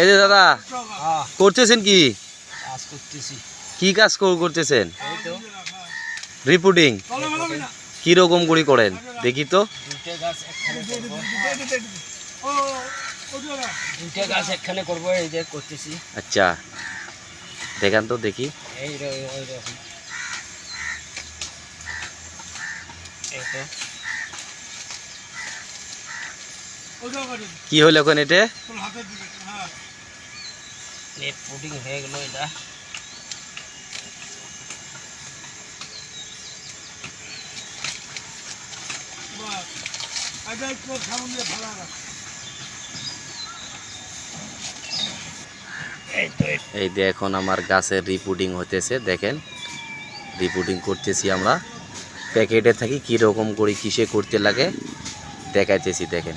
এই যে দাদা করতেছেন কি? কাজ করতেছি। কি কাজ করতেছেন? এই তো রিপোর্টিং। কি রকম করে করেন দেখি তো। দুইটা গাছ একখানে করবো, এই যে করতেছি। আচ্ছা দেখান তো দেখি। এই রকম এই তো কি হলো এখন এটা? নেট পুডিং হয়ে গেল এটা। এই যে এখন আমার গাছের রিপোর্টিং হতেছে, দেখেন রিপোর্টিং করতেছি আমরা। প্যাকেটে থাকি কি রকম করে কিসে করতে লাগে দেখাইতেছি, দেখেন।